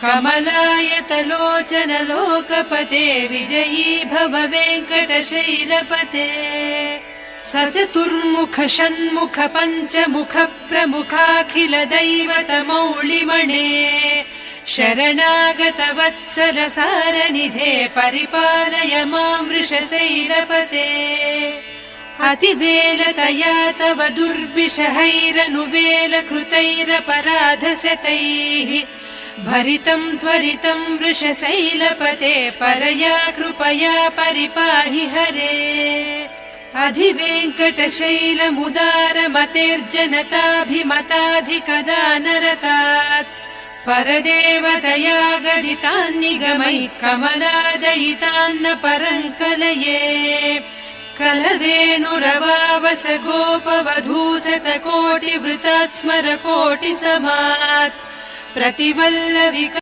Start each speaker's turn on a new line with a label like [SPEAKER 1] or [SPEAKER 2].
[SPEAKER 1] कमलायतलोचन लोकपते विजयी भव वेङ्कटशैलपते सचतुर्मुख षण्मुख पञ्चमुख प्रमुखाखिल दैवत मौलिमणे शरणागत वत्सल सारनिधे परिपालय मां वृषशैलपते अतिवेलतया तव दुर्विषहैरनुवेलकृतैरपराधशतैः भरितं त्वरितं वृषशैलपते परया कृपया परिपाहि हरे अधिवेङ्कटशैलमुदारमतेर्जनताभिमताधिकदानरतात् परदेवतया गरितान्निगमैः कमलादयितान्न परङ्कलये कलवेणुरवावस गोपवधूशतकोटिवृतात् स्मर कोटिसमात् प्रतिवल्लविक